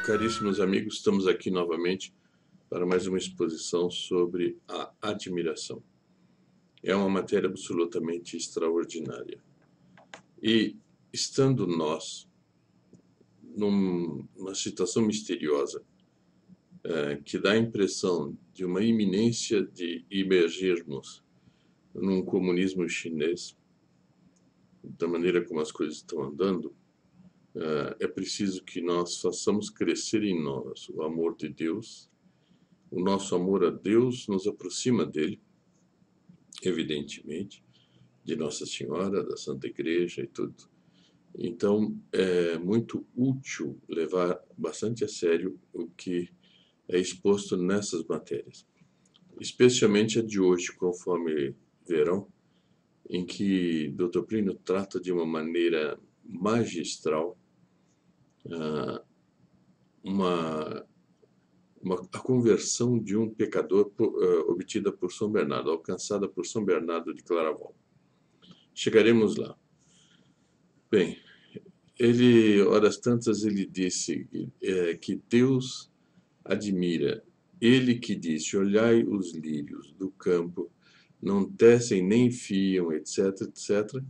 Caríssimos amigos, estamos aqui novamente para mais uma exposição sobre a admiração. É uma matéria absolutamente extraordinária. E estando nós numa situação misteriosa, que dá a impressão de uma iminência de emergirmos num comunismo chinês, da maneira como as coisas estão andando, é preciso que nós façamos crescer em nós o amor de Deus. O nosso amor a Deus nos aproxima dele, evidentemente, de Nossa Senhora, da Santa Igreja e tudo. Então, é muito útil levar bastante a sério o que é exposto nessas matérias, especialmente a de hoje, conforme verão, em que Dr. Plínio trata de uma maneira magistral a conversão de um pecador obtida por São Bernardo, alcançada por São Bernardo de Claraval. Chegaremos lá. Bem, horas tantas, ele disse que Deus admira. Ele que disse: olhai os lírios do campo, não tecem nem fiam, etc., etc.,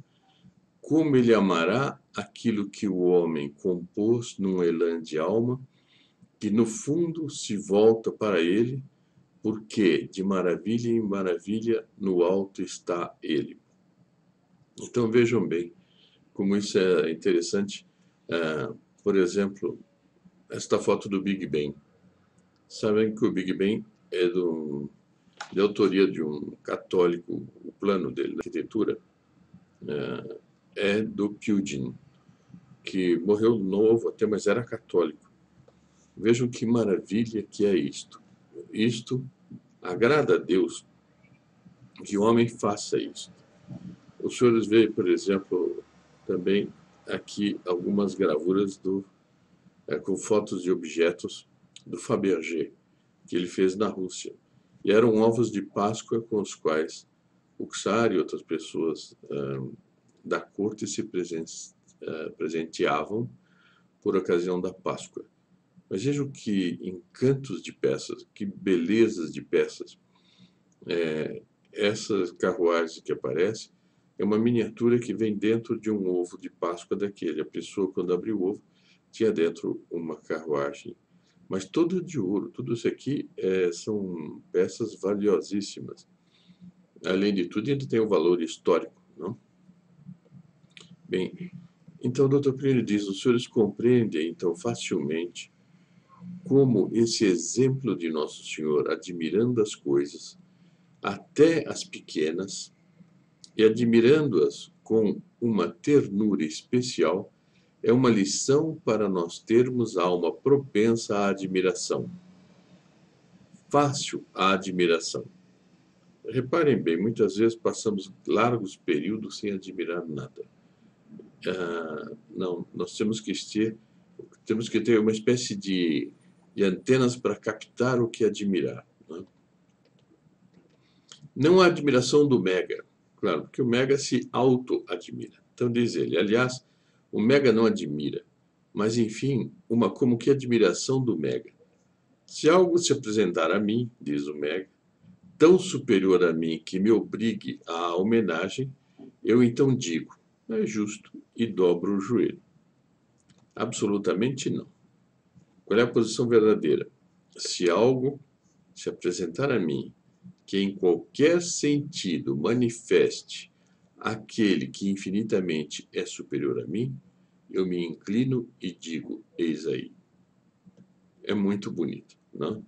como ele amará aquilo que o homem compôs num elan de alma, que no fundo se volta para ele, porque de maravilha em maravilha no alto está ele. Então vejam bem como isso é interessante. Por exemplo, esta foto do Big Ben. Sabem que o Big Ben é de autoria de um católico. O plano dele, da arquitetura, é do Pugin, que morreu novo até, mas era católico. Vejam que maravilha que é isto. Isto agrada a Deus que o homem faça isto. Os senhores veem, por exemplo, também aqui algumas gravuras com fotos de objetos do Fabergé, que ele fez na Rússia. E eram ovos de Páscoa com os quais o czar e outras pessoas da corte se presenteavam por ocasião da Páscoa. Mas vejam que encantos de peças, que belezas de peças. Essa carruagem que aparece é uma miniatura que vem dentro de um ovo de Páscoa daquele. A pessoa, quando abriu o ovo, tinha dentro uma carruagem. Mas todo de ouro, tudo isso aqui são peças valiosíssimas. Além de tudo, ainda tem um valor histórico, não? Bem, então o Dr. Plínio diz: os senhores compreendem, então, facilmente como esse exemplo de Nosso Senhor, admirando as coisas, até as pequenas, e admirando-as com uma ternura especial, é uma lição para nós termos a alma propensa à admiração. Fácil à admiração. Reparem bem, muitas vezes passamos largos períodos sem admirar nada. Não, nós temos que ter uma espécie de antenas para captar o que admirar. Não a admiração do mega, claro, porque o mega se auto-admira. Então diz ele, aliás, o mega não admira, mas enfim, como que admiração do mega. Se algo se apresentar a mim, diz o mega, tão superior a mim que me obrigue à homenagem, eu então digo, é justo, e dobro o joelho. Absolutamente não. Qual é a posição verdadeira? Se algo se apresentar a mim que em qualquer sentido manifeste aquele que infinitamente é superior a mim, eu me inclino e digo, eis aí. É muito bonito, não?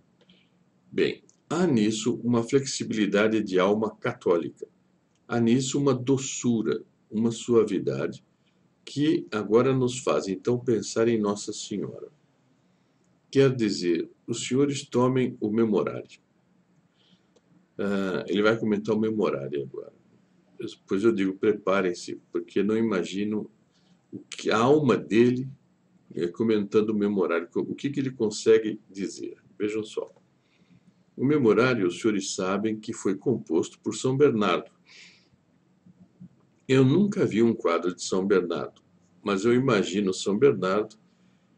Bem, há nisso uma flexibilidade de alma católica. Há nisso uma doçura, uma suavidade, que agora nos faz então pensar em Nossa Senhora. Quer dizer, os senhores tomem o memorário. Ele vai comentar o memorário agora. Depois eu digo, preparem-se, porque não imagino a alma dele comentando o memorário. O que ele consegue dizer? Vejam só. O memorário, os senhores sabem que foi composto por São Bernardo. Eu nunca vi um quadro de São Bernardo, mas eu imagino São Bernardo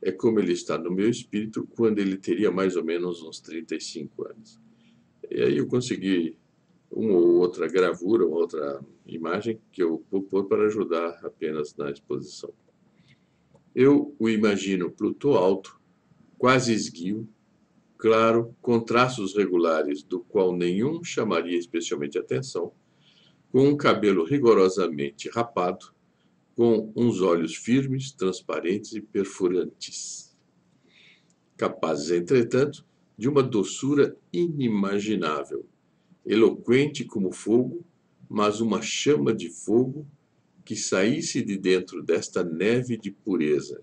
é como ele está no meu espírito quando ele teria mais ou menos uns 35 anos. E aí eu consegui uma ou outra gravura, uma outra imagem que eu vou pôr para ajudar apenas na exposição. Eu o imagino Plutô alto, quase esguio, claro, com traços regulares do qual nenhum chamaria especialmente atenção, com um cabelo rigorosamente rapado, com uns olhos firmes, transparentes e perfurantes, capazes, entretanto, de uma doçura inimaginável, eloquente como fogo, mas uma chama de fogo que saísse de dentro desta neve de pureza,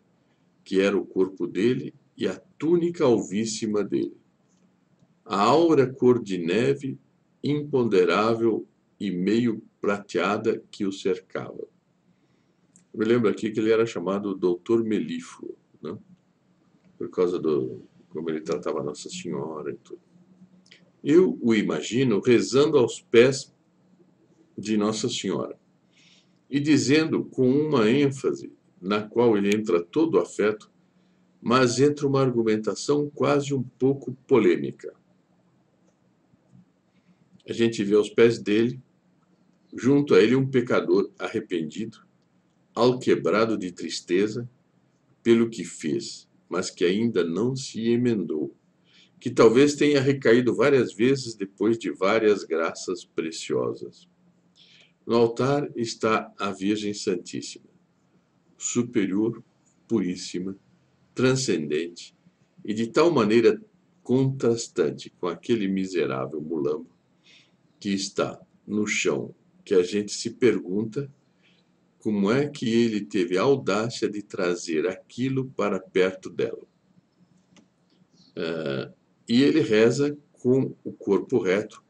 que era o corpo dele e a túnica alvíssima dele. A aura cor de neve, imponderável e meio prateada que o cercava. Eu me lembro aqui que ele era chamado Doutor Melífluo, né? Por causa do como ele tratava Nossa Senhora e tudo. Eu o imagino rezando aos pés de Nossa Senhora e dizendo com uma ênfase na qual ele entra todo afeto, mas entra uma argumentação quase um pouco polêmica. A gente vê aos pés dele, junto a ele, um pecador arrependido, alquebrado de tristeza pelo que fez, mas que ainda não se emendou, que talvez tenha recaído várias vezes depois de várias graças preciosas. No altar está a Virgem Santíssima, superior, puríssima, transcendente, e de tal maneira contrastante com aquele miserável mulambo que está no chão, que a gente se pergunta como é que ele teve a audácia de trazer aquilo para perto dela. E ele reza com o corpo reto,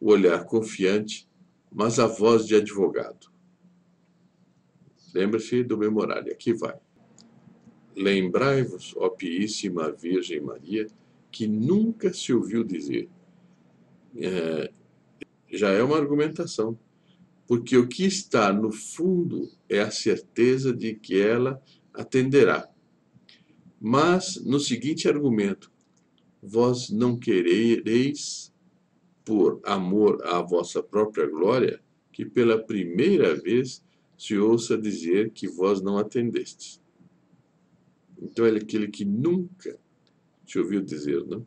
o olhar confiante, mas a voz de advogado. Lembra-se do memorário, aqui vai. Lembrai-vos, ó Piíssima Virgem Maria, que nunca se ouviu dizer. Já é uma argumentação, porque o que está no fundo é a certeza de que ela atenderá. Mas, no seguinte argumento, vós não querereis, por amor à vossa própria glória, que pela primeira vez se ouça dizer que vós não atendestes. Então, é aquele que nunca se ouviu dizer, não?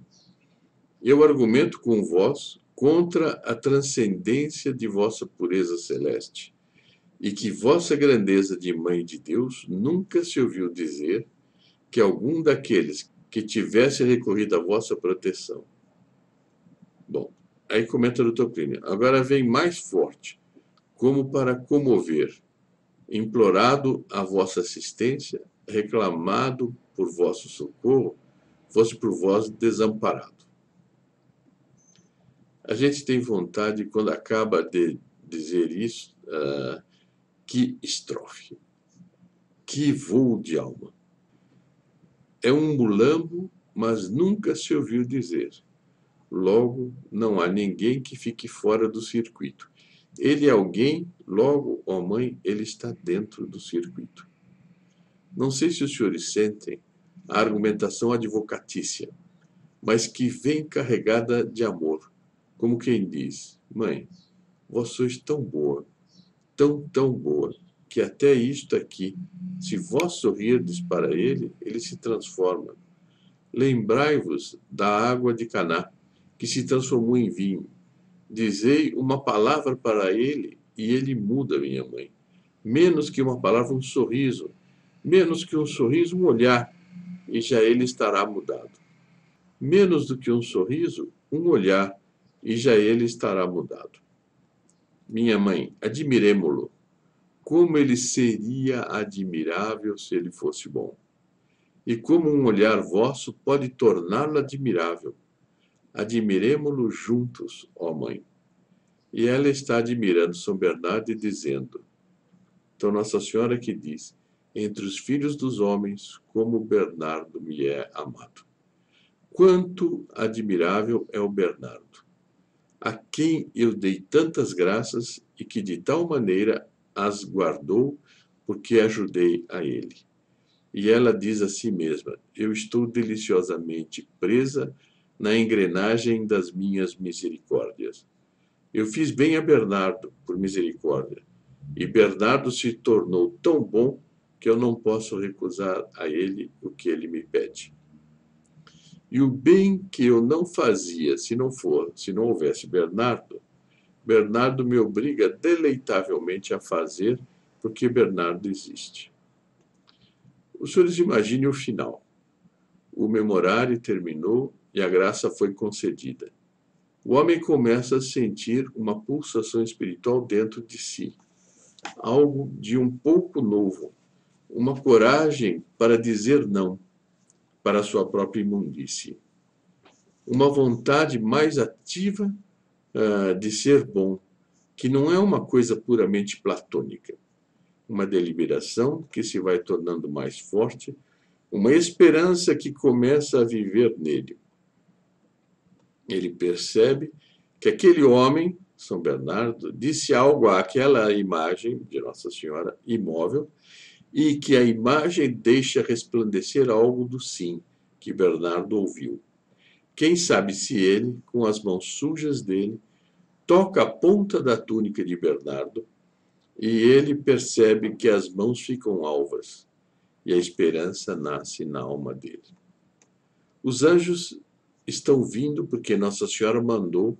Eu argumento com vós contra a transcendência de vossa pureza celeste, e que vossa grandeza de Mãe de Deus nunca se ouviu dizer que algum daqueles que tivesse recorrido à vossa proteção. Bom, aí comenta o Dr. Plínio. Agora vem mais forte, como para comover, implorado a vossa assistência, reclamado por vosso socorro, fosse por vós desamparado. A gente tem vontade, quando acaba de dizer isso, que estrofe, que voo de alma. É um mulambo, mas nunca se ouviu dizer. Logo, não há ninguém que fique fora do circuito. Ele é alguém, logo, ó mãe, ele está dentro do circuito. Não sei se os senhores sentem a argumentação advocatícia, mas que vem carregada de amor, como quem diz, mãe, vós sois tão boa, tão boa, que até isto aqui, se vós sorrirdes para ele, ele se transforma. Lembrai-vos da água de Caná, que se transformou em vinho. Dizei uma palavra para ele e ele muda, minha mãe. Menos que uma palavra, um sorriso. Menos que um sorriso, um olhar, e já ele estará mudado. Menos do que um sorriso, um olhar, e já ele estará mudado. Minha mãe, admiremo-lo. Como ele seria admirável se ele fosse bom. E como um olhar vosso pode torná-lo admirável. Admiremo-lo juntos, ó mãe. E ela está admirando São Bernardo e dizendo, então Nossa Senhora que diz, entre os filhos dos homens, como Bernardo me é amado. Quanto admirável é o Bernardo, a quem eu dei tantas graças e que de tal maneira as guardou, porque ajudei a ele. e ela diz a si mesma: eu estou deliciosamente presa na engrenagem das minhas misericórdias. Eu fiz bem a Bernardo, por misericórdia, e Bernardo se tornou tão bom que eu não posso recusar a ele o que ele me pede. E o bem que eu não fazia se não houvesse Bernardo, Bernardo me obriga deleitavelmente a fazer, porque Bernardo existe. Os senhores imaginem o final. O memorare terminou e a graça foi concedida. O homem começa a sentir uma pulsação espiritual dentro de si, algo de um pouco novo, uma coragem para dizer não para a sua própria imundície, uma vontade mais ativa de ser bom, que não é uma coisa puramente platônica, uma deliberação que se vai tornando mais forte, uma esperança que começa a viver nele. Ele percebe que aquele homem, São Bernardo, disse algo àquela imagem de Nossa Senhora imóvel e que a imagem deixa resplandecer algo do sim que Bernardo ouviu. Quem sabe se ele, com as mãos sujas dele, toca a ponta da túnica de Bernardo e ele percebe que as mãos ficam alvas e a esperança nasce na alma dele. Os anjos estão vindo porque Nossa Senhora mandou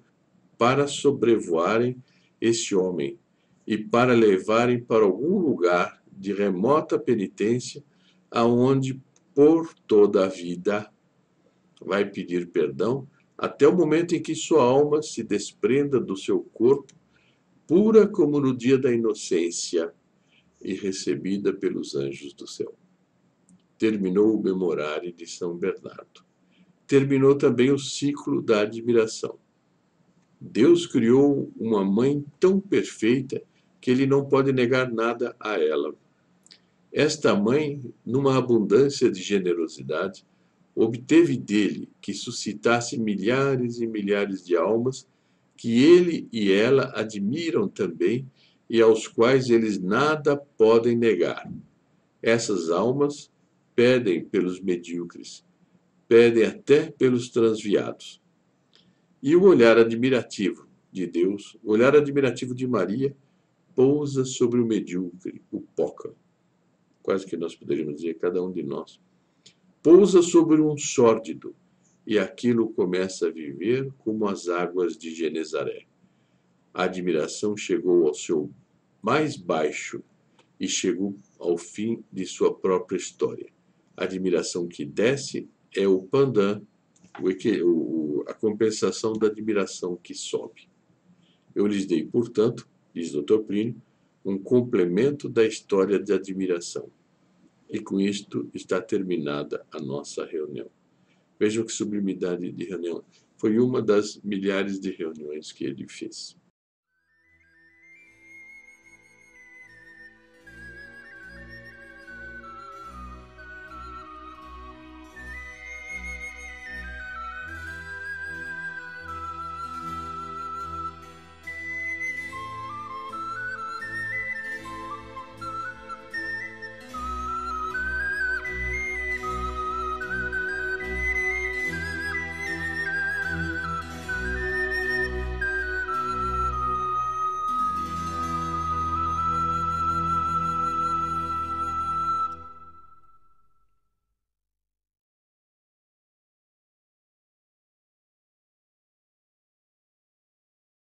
para sobrevoarem este homem e para levarem para algum lugar de remota penitência, aonde por toda a vida vai pedir perdão até o momento em que sua alma se desprenda do seu corpo, pura como no dia da inocência e recebida pelos anjos do céu. Terminou o memorare de São Bernardo. Terminou também o ciclo da admiração. Deus criou uma mãe tão perfeita que ele não pode negar nada a ela. Esta mãe, numa abundância de generosidade, obteve dele que suscitasse milhares e milhares de almas que ele e ela admiram também e aos quais eles nada podem negar. Essas almas pedem pelos medíocres, pedem até pelos transviados. E o olhar admirativo de Deus, o olhar admirativo de Maria, pousa sobre o medíocre, o poca. Quase que nós poderíamos dizer, cada um de nós. Pousa sobre um sórdido, e aquilo começa a viver como as águas de Genezaré. A admiração chegou ao seu mais baixo e chegou ao fim de sua própria história. A admiração que desce é o pandan, a compensação da admiração que sobe. Eu lhes dei, portanto, diz Dr. Plínio, um complemento da história de admiração. E com isto está terminada a nossa reunião. Vejam que sublimidade de reunião. Foi uma das milhares de reuniões que ele fez.